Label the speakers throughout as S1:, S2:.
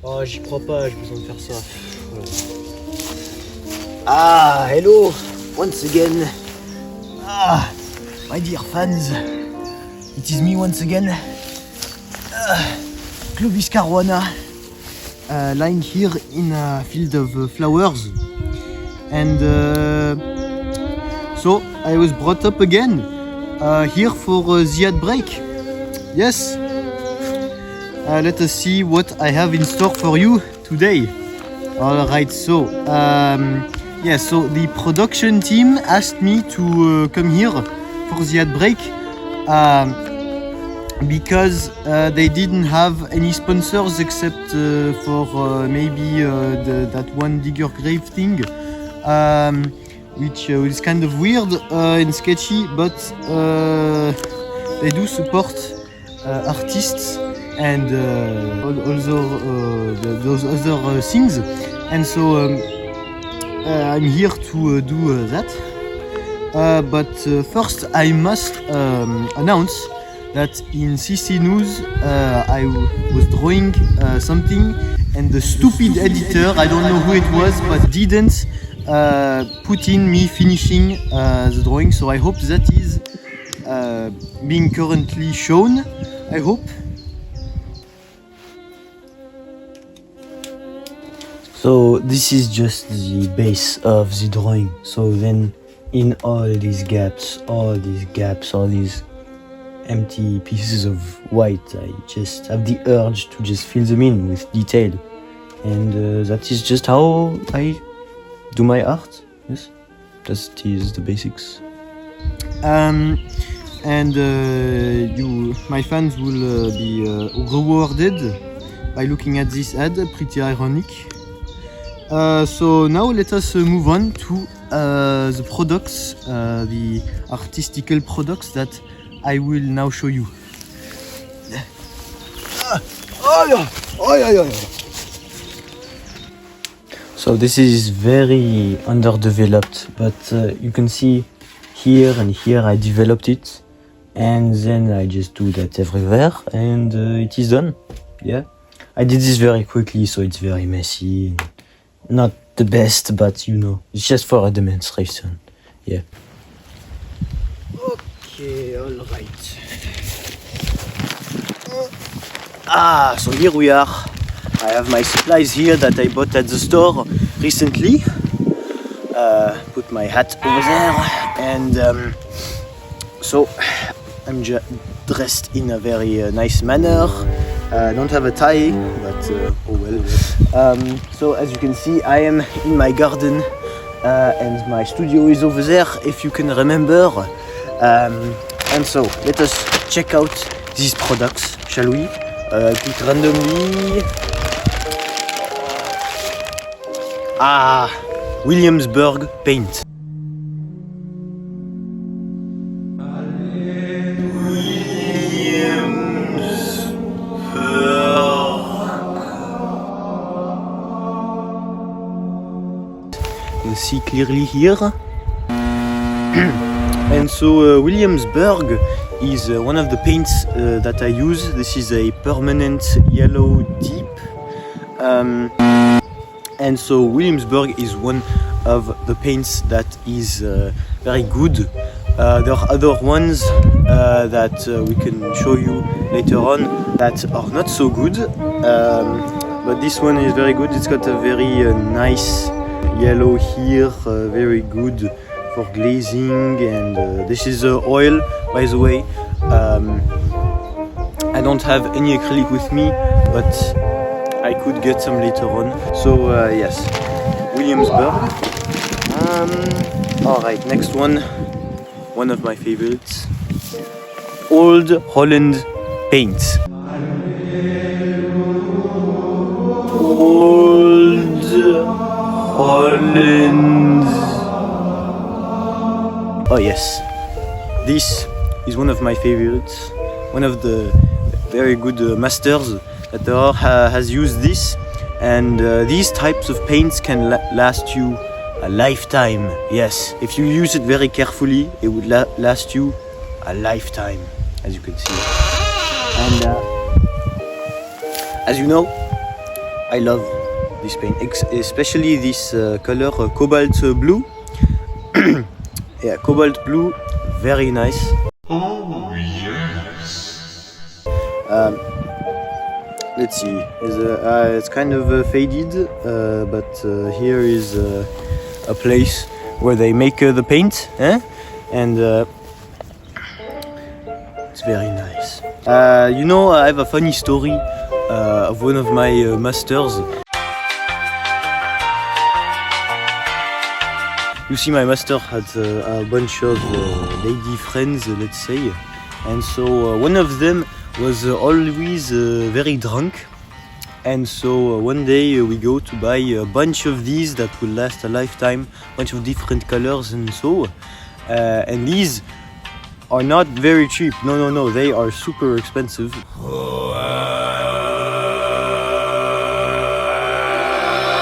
S1: Oh, j'y crois pas, j'ai besoin de faire ça. Ah, hello, once again. Ah, my dear fans, it is me once again. Clovis Caruana, lying here in a field of flowers. And so I was brought up again here for the ad break. Yes. Let us see what I have in store for you today. Alright, so so the production team asked me to come here for the ad break because they didn't have any sponsors except for maybe that one dig your grave thing, which is kind of weird and sketchy, but they do support artists and those other things, and so I'm here to do that. But first I must announce that in CC News I was drawing something, and the stupid editor, I don't know who it was, but didn't put in me finishing the drawing, so I hope that is being currently shown, I hope. So this is just the base of the drawing. So then in all these gaps, all these empty pieces of white, I just have the urge to just fill them in with detail. And that is just how I do my art. Yes, that is the basics. You, my fans, will be rewarded by looking at this ad, pretty ironic. So now let us move on to the products, the artistical products that I will now show you. So this is very underdeveloped, but you can see here and here I developed it, and then I just do that everywhere, and it is done. Yeah, I did this very quickly, so it's very messy. Not the best, but you know, it's just for a demonstration. Yeah. Okay, alright. So here we are. I have my supplies here that I bought at the store recently. Put my hat over there, and so I'm dressed in a very nice manner. I don't have a tie, but oh well. So as you can see, I am in my garden, and my studio is over there, if you can remember. And so let us check out these products, shall we? Pick randomly. Williamsburg paint. You see clearly here. And so Williamsburg is one of the paints that I use. This is a permanent yellow deep. And so Williamsburg is one of the paints that is very good. There are other ones that we can show you later on that are not so good. But this one is very good. It's got a very nice yellow here, very good for glazing, and this is oil, by the way. I don't have any acrylic with me, but I could get some later on. So yes, Williamsburg. Alright, next one of my favorites, Old Holland paint. Old Holland. Oh yes, this is one of my favorites. One of the very good masters that there are has used this, and these types of paints can last you a lifetime. Yes, if you use it very carefully, it would last you a lifetime, as you can see. And as you know, I love this paint, especially this color cobalt blue. Yeah, cobalt blue, very nice.
S2: Oh, yes.
S1: Let's see, it's kind of faded, but here is a place where they make the paint, and it's very nice. You know, I have a funny story of one of my masters. You see, my master had a bunch of lady friends, let's say, and so one of them was always very drunk, and so one day we go to buy a bunch of these that will last a lifetime, bunch of different colors and so, and these are not very cheap. No, they are super expensive.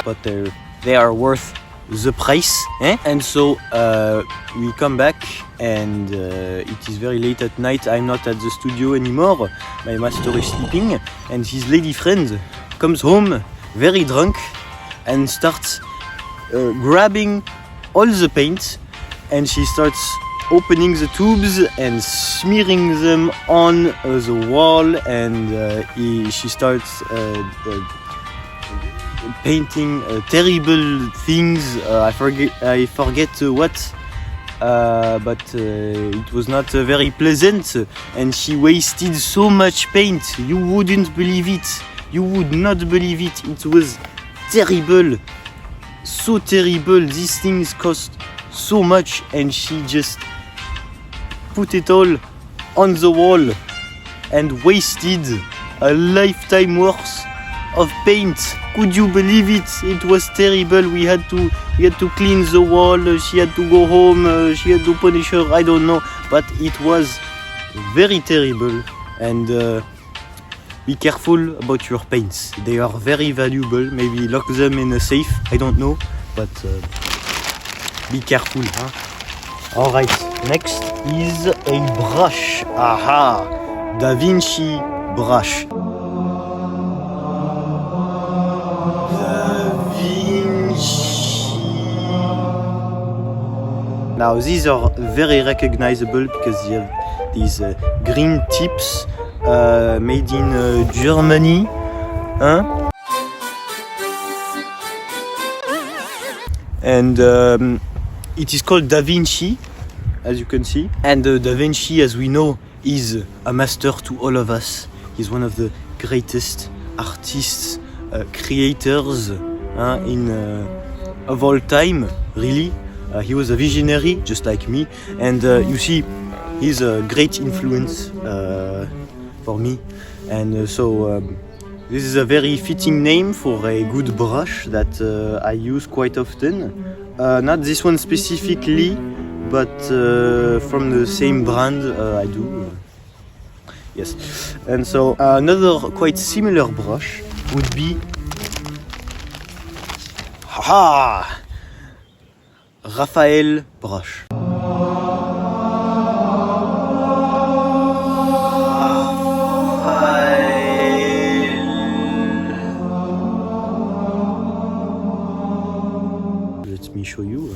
S1: But they are worth the price, and so we come back, and it is very late at night. I'm not at the studio anymore. My master is sleeping, and his lady friend comes home very drunk and starts grabbing all the paint, and she starts opening the tubes and smearing them on the wall, and she starts painting terrible things. I forget what, but it was not very pleasant, and she wasted so much paint. You wouldn't believe it. You would not believe it. It was terrible, so terrible. These things cost so much, and she just put it all on the wall and wasted a lifetime worth of paint. Could you believe it? It was terrible. We had to clean the wall. She had to go home. She had to punish her. I don't know, but it was very terrible. And be careful about your paints. They are very valuable. Maybe lock them in a safe. I don't know, but be careful, huh? All right. Next is a brush. Aha! Da Vinci brush. Now these are very recognizable because they have these green tips made in Germany. Huh? And it is called Da Vinci, as you can see. And Da Vinci, as we know, is a master to all of us. He's one of the greatest artists, creators of all time, really. He was a visionary, just like me, and you see, he's a great influence for me, and so this is a very fitting name for a good brush that I use quite often. Not this one specifically, but from the same brand I do. Yes, and so another quite similar brush would be Raphael brush. Let me show you.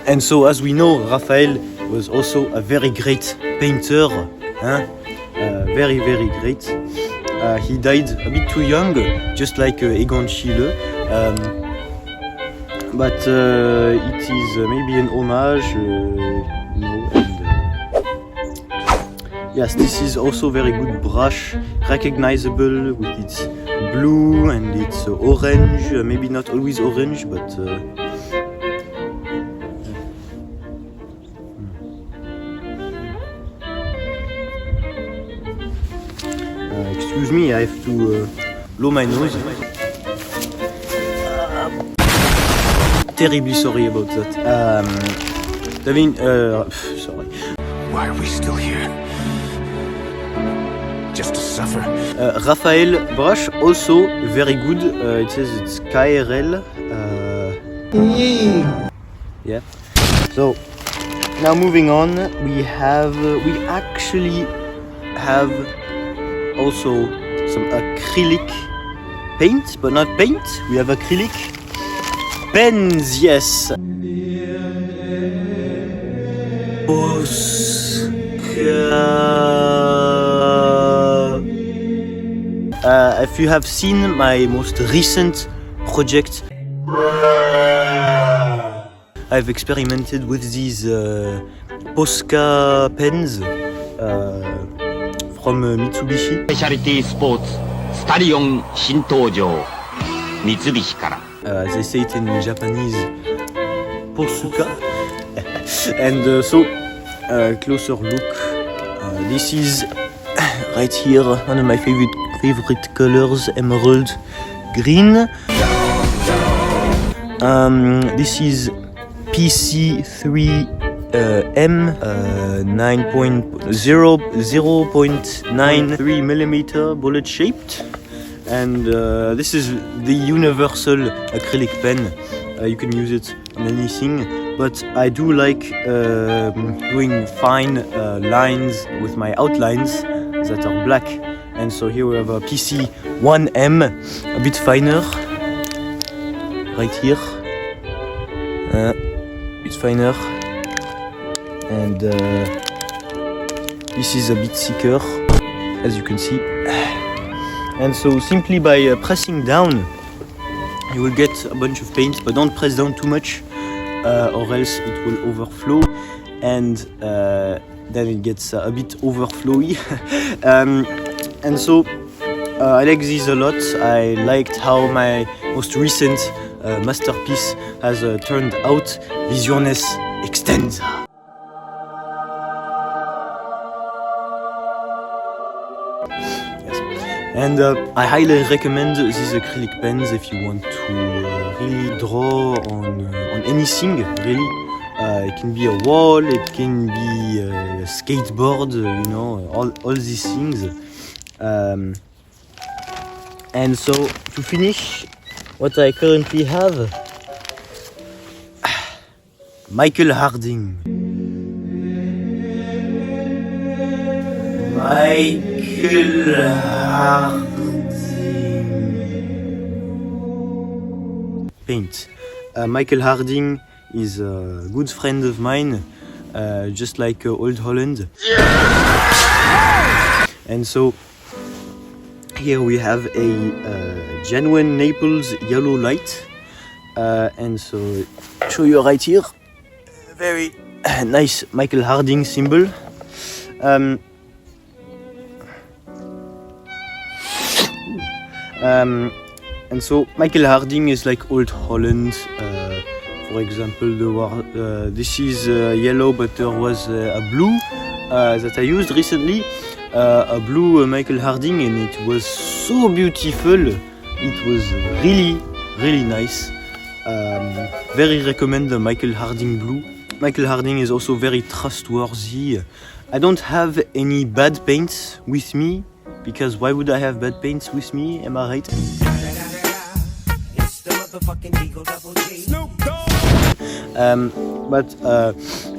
S1: And so, as we know, Raphael was also a very great painter, very, very great. He died a bit too young, just like Egon Schiele, but it is maybe an homage, and yes, this is also very good brush, recognizable with its blue and its orange, maybe not always orange, but excuse me, I have to blow my nose. Terribly sorry about that. Sorry.
S2: Why are we still here? Just to suffer.
S1: Raphael brush, also very good. It says it's KRL. Yeah. So now moving on, we actually have also some acrylic paint, but not paint. We have acrylic pens, yes. If you have seen my most recent project, I've experimented with these Posca pens from Mitsubishi.
S3: スペシャリティスポーツスタリオン新登場三菱から
S1: They say it in Japanese, Posca. And so, closer look. This is right here one of my favorite colors, emerald green. This is PC3M 0.93 millimeter bullet shaped, and this is the universal acrylic pen. You can use it on anything, but I do like doing fine lines with my outlines that are black. And so here we have a PC1M, a bit finer, right here, a bit finer, and this is a bit thicker, as you can see. And so simply by pressing down, you will get a bunch of paint, but don't press down too much, or else it will overflow, and then it gets a bit overflowy. And so I like these a lot. I liked how my most recent masterpiece has turned out. Visiones Extensa. Yes. And I highly recommend these acrylic pens if you want to really draw on anything, really. It can be a wall, it can be a skateboard, you know, all these things. And so to finish, what I currently have, Michael Harding. Michael Harding. Paint. Michael Harding is a good friend of mine, just like Old Holland. And so here we have a genuine Naples yellow light, and so show you right here, very nice Michael Harding symbol. And so Michael Harding is like Old Holland. For example, this is yellow, but there was a blue that I used recently. A blue Michael Harding, and it was so beautiful. It was really, really nice. Very recommend the Michael Harding blue. Michael Harding is also very trustworthy. I don't have any bad paints with me, because why would I have bad paints with me? Am I right? But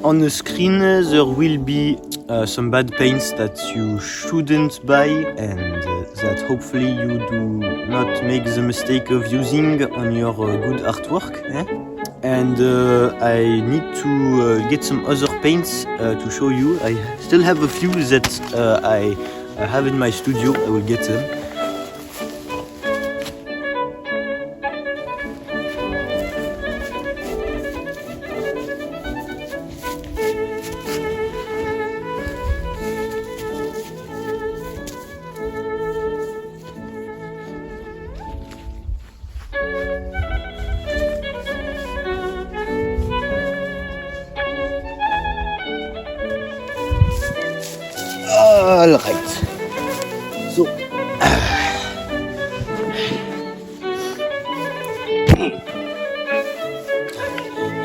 S1: on the screen there will be some bad paints that you shouldn't buy, and that hopefully you do not make the mistake of using on your good artwork. And I need to get some other paints to show you. I still have a few that I have in my studio. I will get them. Alright, so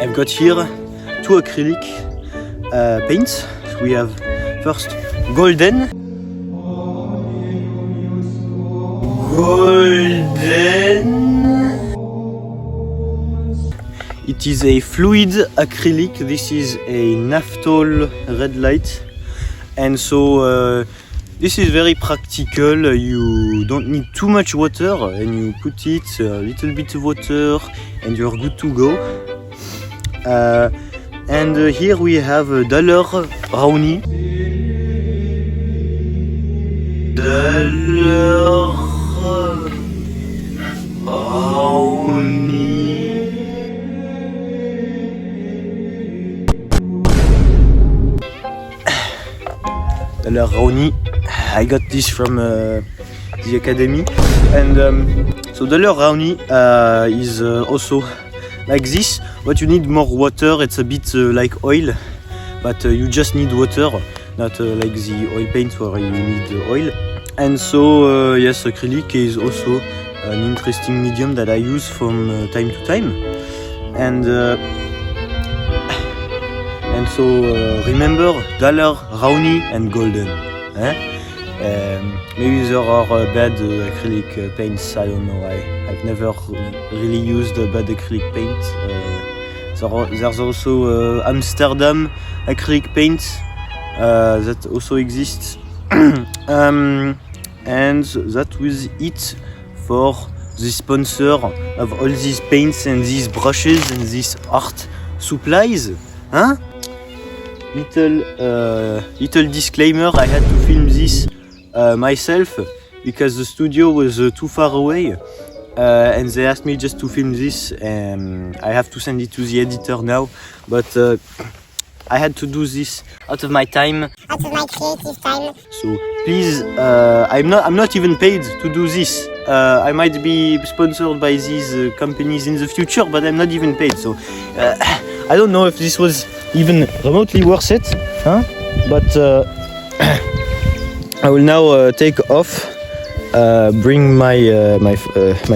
S1: I've got here two acrylic paints. We have first golden. It is a fluid acrylic. This is a naphthol red light. And so this is very practical. You don't need too much water, and you put it a little bit of water, and you're good to go. And here we have a dollar brownie. Dollar brownie. Dollar brownie. I got this from the academy, and so dollar brownie is also like this, but you need more water. It's a bit like oil, but you just need water, not like the oil paint where you need oil. And so yes, acrylic is also an interesting medium that I use from time to time. And so remember, dollar, brownie and golden. Maybe there are bad acrylic paints, I don't know. I've never really used bad acrylic paint. There's also Amsterdam acrylic paint that also exists. And that was it for the sponsor of all these paints and these brushes and these art supplies. Huh? Little disclaimer, I had to film this myself because the studio was too far away, and they asked me just to film this, and I have to send it to the editor now, but I had to do this out of my time,
S4: out of my creative time.
S1: so please, I'm not even paid to do this. I might be sponsored by these companies in the future, but I'm not even paid, so I don't know if this was even remotely worth it, huh? But I will now take off, bring my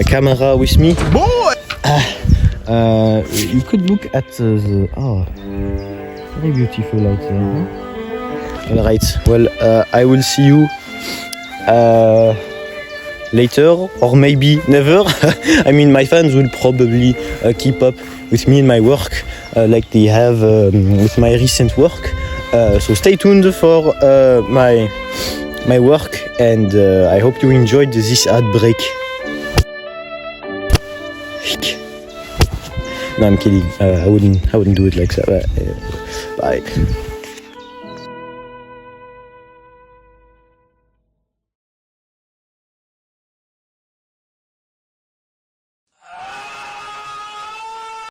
S1: camera with me. Boy! You could look at the very beautiful out there, huh? Alright, well, I will see you later, or maybe never. I mean, my fans will probably keep up with me and my work like they have with my recent work. So stay tuned for my work, and I hope you enjoyed this ad break. No, I'm kidding. I wouldn't do it like that. Bye.